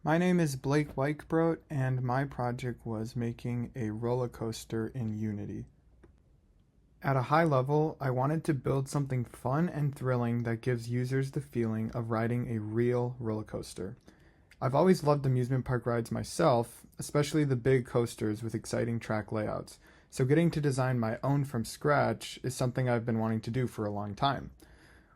My name is Blake Weichbrot, and my project was making a roller coaster in Unity. At a high level, I wanted to build something fun and thrilling that gives users the feeling of riding a real roller coaster. I've always loved amusement park rides myself, especially the big coasters with exciting track layouts, so getting to design my own from scratch is something I've been wanting to do for a long time.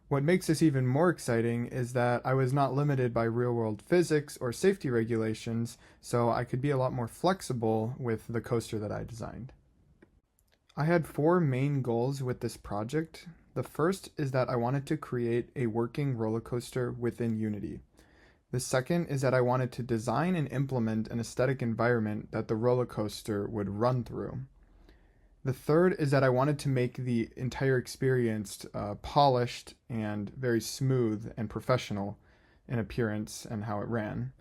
What makes this even more exciting is that I was not limited by real-world physics or safety regulations, so I could be a lot more flexible with the coaster that I designed. I had four main goals with this project. The first is that I wanted to create a working roller coaster within Unity. The second is that I wanted to design and implement an aesthetic environment that the roller coaster would run through. The third is that I wanted to make the entire experience polished and very smooth and professional in appearance and how it ran.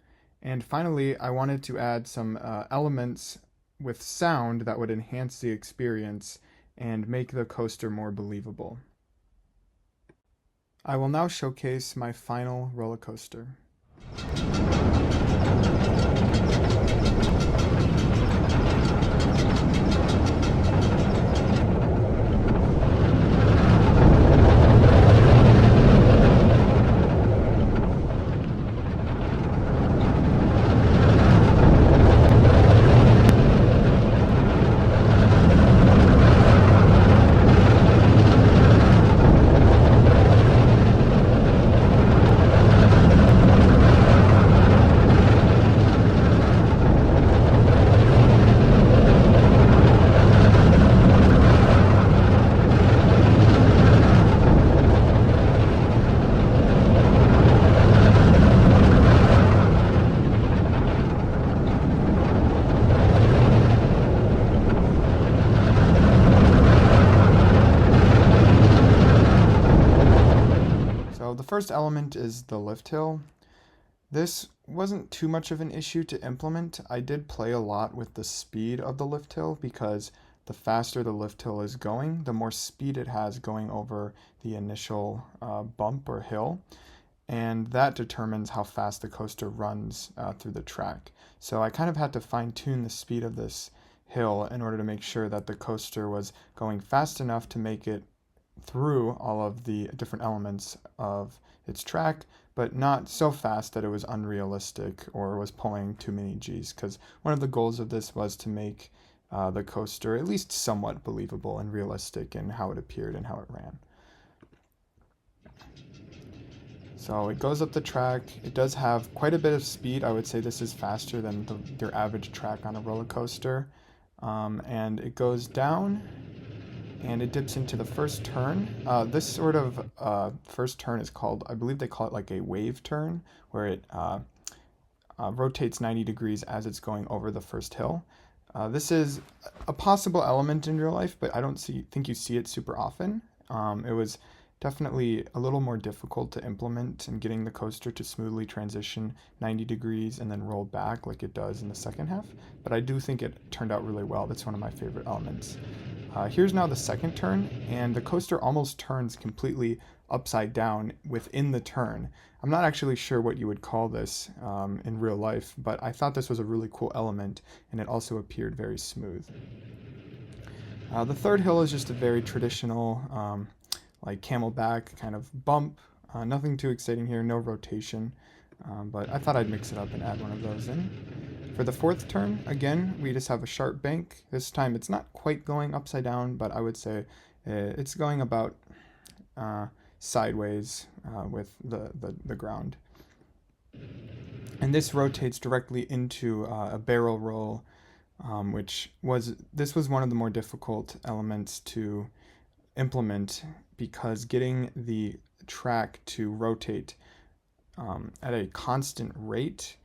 And finally, I wanted to add some elements with sound that would enhance the experience and make the coaster more believable. I will now showcase my final roller coaster. So the first element is the lift hill. This wasn't too much of an issue to implement. I did play a lot with the speed of the lift hill because the faster the lift hill is going, the more speed it has going over the initial bump or hill. And that determines how fast the coaster runs through the track. So I kind of had to fine tune the speed of this hill in order to make sure that the coaster was going fast enough to make it through all of the different elements of its track, but not so fast that it was unrealistic or was pulling too many Gs, because one of the goals of this was to make the coaster at least somewhat believable and realistic in how it appeared and how it ran. So it goes up the track. It does have quite a bit of speed. I would say this is faster than your average track on a roller coaster. And it goes down and it dips into the first turn. This sort of first turn is called, I believe they call it like a wave turn, where it rotates 90 degrees as it's going over the first hill. This is a possible element in real life, but I don't think you see it super often. It was definitely a little more difficult to implement in getting the coaster to smoothly transition 90 degrees and then roll back like it does in the second half, but I do think it turned out really well. That's one of my favorite elements. Here's now the second turn, and the coaster almost turns completely upside down within the turn. I'm not actually sure what you would call this in real life, but I thought this was a really cool element, and it also appeared very smooth. The third hill is just a very traditional like camelback kind of bump. Nothing too exciting here, no rotation, but I thought I'd mix it up and add one of those in. For the fourth turn, again, we just have a sharp bank. This time it's not quite going upside down, but I would say it's going about sideways with the ground. And this rotates directly into a barrel roll, this was one of the more difficult elements to implement because getting the track to rotate at a constant rate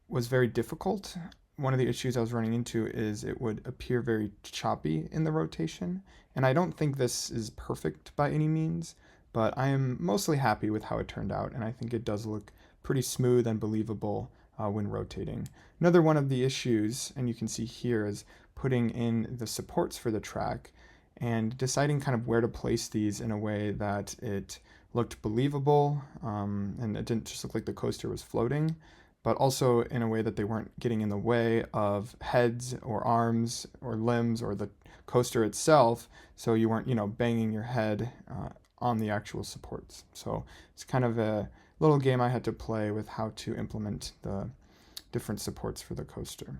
was very difficult. One of the issues I was running into is it would appear very choppy in the rotation, and I don't think this is perfect by any means, but I am mostly happy with how it turned out, and I think it does look pretty smooth and believable when rotating. Another one of the issues, and you can see here, is putting in the supports for the track and deciding kind of where to place these in a way that it looked believable and it didn't just look like the coaster was floating. but also in a way that they weren't getting in the way of heads or arms or limbs or the coaster itself, so you weren't, banging your head on the actual supports. So it's kind of a little game I had to play with how to implement the different supports for the coaster.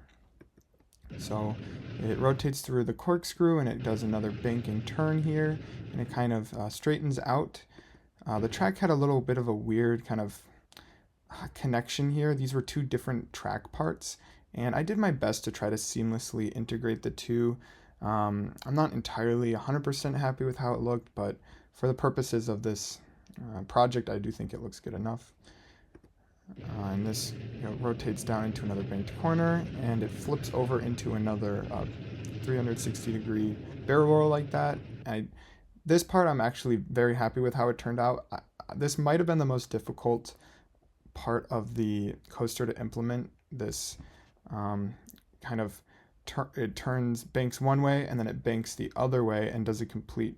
So it rotates through the corkscrew and it does another bank and turn here, and it kind of straightens out. The track had a little bit of a weird kind of connection here. These were two different track parts, and I did my best to try to seamlessly integrate the two. I'm not entirely 100% happy with how it looked, but for the purposes of this project, I do think it looks good enough. And this rotates down into another banked corner, and it flips over into another 360-degree barrel roll like that. This part I'm actually very happy with how it turned out. This might have been the most difficult part of the coaster to implement. This kind of it banks one way and then it banks the other way and does a complete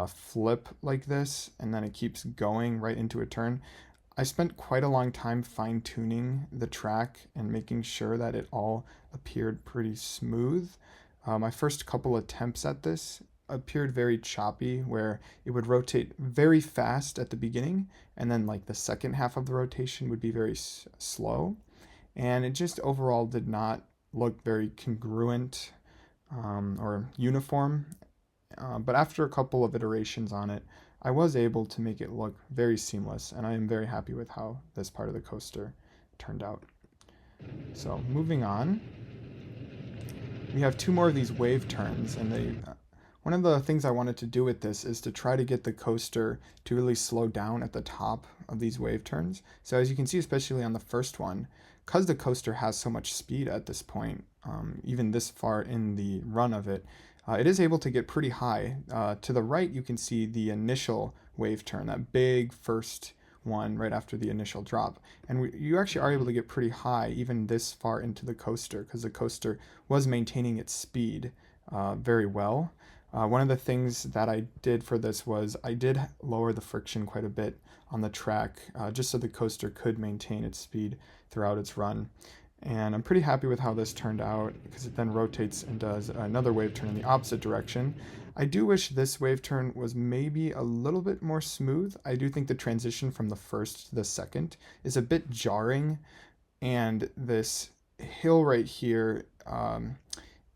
flip like this, and then it keeps going right into a turn. I spent quite a long time fine-tuning the track and making sure that it all appeared pretty smooth. My first couple attempts at this appeared very choppy, where it would rotate very fast at the beginning, and then like the second half of the rotation would be very slow, and it just overall did not look very congruent or uniform. But after a couple of iterations on it, I was able to make it look very seamless, and I am very happy with how this part of the coaster turned out. So moving on, we have two more of these wave turns, and one of the things I wanted to do with this is to try to get the coaster to really slow down at the top of these wave turns. So as you can see, especially on the first one, because the coaster has so much speed at this point, even this far in the run of it, it is able to get pretty high. To the right, you can see the initial wave turn, that big first one right after the initial drop. And you actually are able to get pretty high even this far into the coaster, because the coaster was maintaining its speed very well. One of the things that I did for this was I did lower the friction quite a bit on the track, just so the coaster could maintain its speed throughout its run. And I'm pretty happy with how this turned out, because it then rotates and does another wave turn in the opposite direction. I do wish this wave turn was maybe a little bit more smooth. I do think the transition from the first to the second is a bit jarring, and this hill right here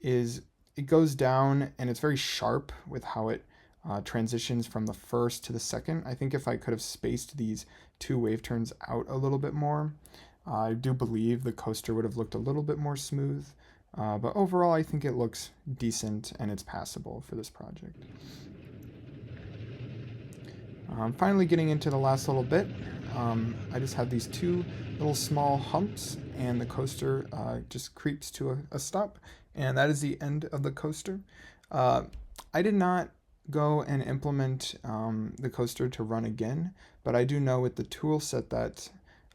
it goes down, and it's very sharp with how it transitions from the first to the second. I think if I could have spaced these two wave turns out a little bit more, I do believe the coaster would have looked a little bit more smooth, but overall I think it looks decent and it's passable for this project. Finally getting into the last little bit, I just have these two little small humps, and the coaster just creeps to a stop, and that is the end of the coaster. I did not go and implement the coaster to run again, but I do know with the tool set that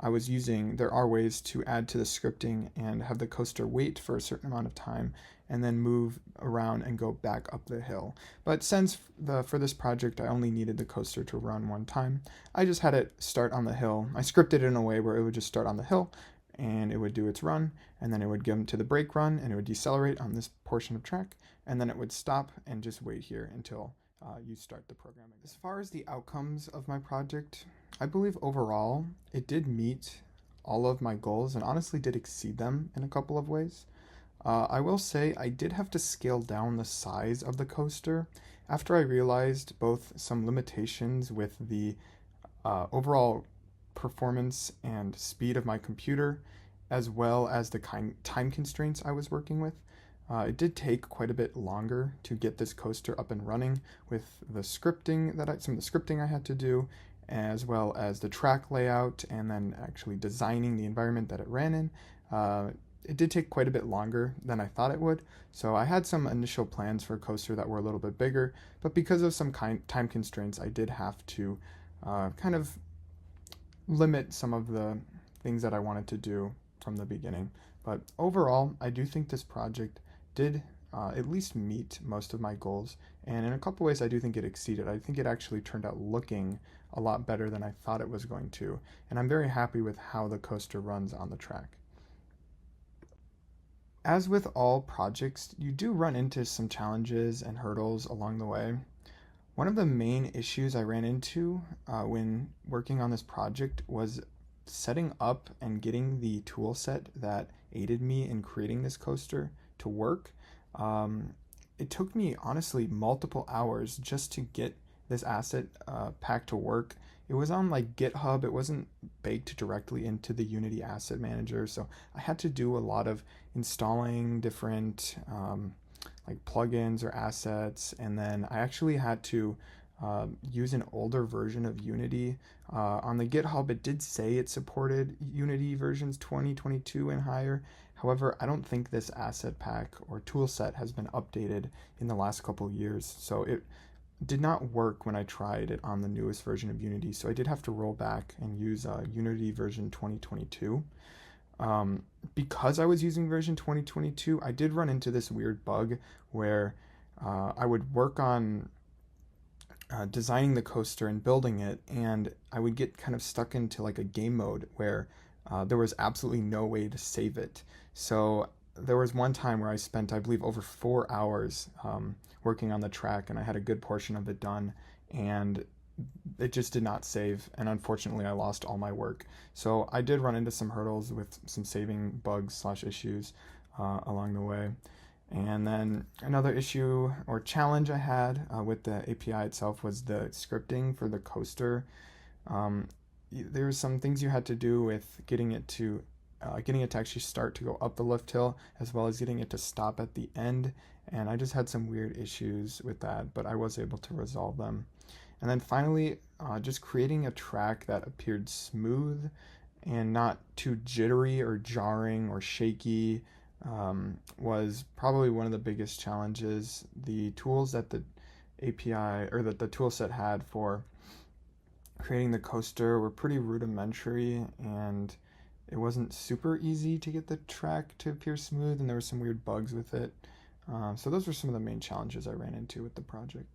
I was using, there are ways to add to the scripting and have the coaster wait for a certain amount of time and then move around and go back up the hill. But since for this project I only needed the coaster to run one time, I just had it start on the hill. I scripted it in a way where it would just start on the hill and it would do its run, and then it would get to the brake run and it would decelerate on this portion of track, and then it would stop and just wait here until you start the programming. As far as the outcomes of my project, I believe overall it did meet all of my goals and honestly did exceed them in a couple of ways. I will say I did have to scale down the size of the coaster after I realized both some limitations with the overall performance and speed of my computer, as well as the time constraints I was working with. It did take quite a bit longer to get this coaster up and running with the scripting some of the scripting I had to do, as well as the track layout, and then actually designing the environment that it ran in. It did take quite a bit longer than I thought it would, so I had some initial plans for a coaster that were a little bit bigger, but because of some time constraints, I did have to kind of limit some of the things that I wanted to do from the beginning. But overall, I do think this project did at least meet most of my goals. And in a couple ways, I do think it exceeded. I think it actually turned out looking a lot better than I thought it was going to. And I'm very happy with how the coaster runs on the track. As with all projects, you do run into some challenges and hurdles along the way. One of the main issues I ran into when working on this project was setting up and getting the tool set that aided me in creating this coaster to work. Um, it took me honestly multiple hours just to get this asset pack to work. It was on like GitHub, it wasn't baked directly into the Unity Asset Manager, so I had to do a lot of installing different like plugins or assets, and then I actually had to use an older version of Unity. On the GitHub, it did say it supported Unity versions 2022 and higher. However, I don't think this asset pack or tool set has been updated in the last couple of years, so it did not work when I tried it on the newest version of Unity. So I did have to roll back and use Unity version 2022. Because I was using version 2022, I did run into this weird bug where I would work on designing the coaster and building it, and I would get kind of stuck into like a game mode where there was absolutely no way to save it. So there was one time where I spent, I believe, over 4 hours working on the track, and I had a good portion of it done, and it just did not save, and unfortunately I lost all my work. So I did run into some hurdles with some saving bugs slash issues along the way. And then another issue or challenge I had with the API itself was the scripting for the coaster. There were some things you had to do with getting it to actually start to go up the lift hill, as well as getting it to stop at the end. And I just had some weird issues with that, but I was able to resolve them. And then finally, just creating a track that appeared smooth and not too jittery or jarring or shaky was probably one of the biggest challenges. The tools that the API or that the toolset had for creating the coaster were pretty rudimentary, and it wasn't super easy to get the track to appear smooth, and there were some weird bugs with it. So those were some of the main challenges I ran into with the project.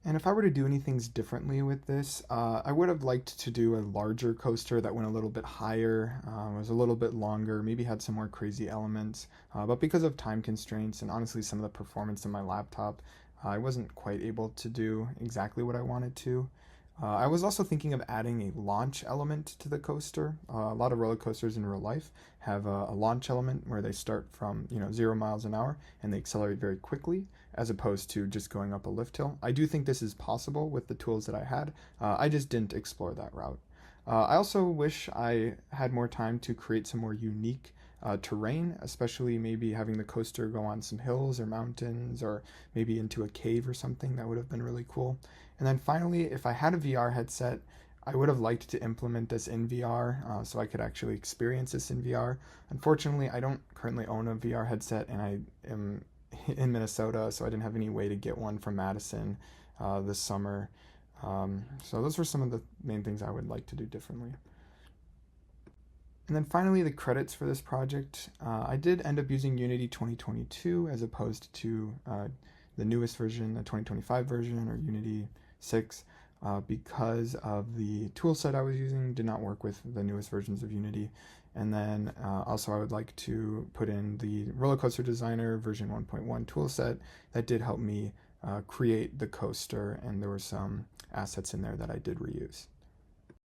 And if I were to do anything differently with this, I would have liked to do a larger coaster that went a little bit higher, was a little bit longer, maybe had some more crazy elements. But because of time constraints and honestly some of the performance in my laptop, I wasn't quite able to do exactly what I wanted to. I was also thinking of adding a launch element to the coaster. A lot of roller coasters in real life have a launch element where they start from 0 miles an hour and they accelerate very quickly, as opposed to just going up a lift hill. I do think this is possible with the tools that I had. I just didn't explore that route. I also wish I had more time to create some more unique terrain, especially maybe having the coaster go on some hills or mountains, or maybe into a cave or something. That would have been really cool. And then finally, if I had a VR headset, I would have liked to implement this in VR so I could actually experience this in VR. Unfortunately, I don't currently own a VR headset, and I am in Minnesota, so I didn't have any way to get one from Madison this summer. So those were some of the main things I would like to do differently. And then finally, the credits for this project. I did end up using Unity 2022 as opposed to the newest version, the 2025 version, or Unity 6, because of the toolset I was using did not work with the newest versions of Unity. And then also I would like to put in the Roller Coaster Designer version 1.1 toolset that did help me create the coaster, and there were some assets in there that I did reuse.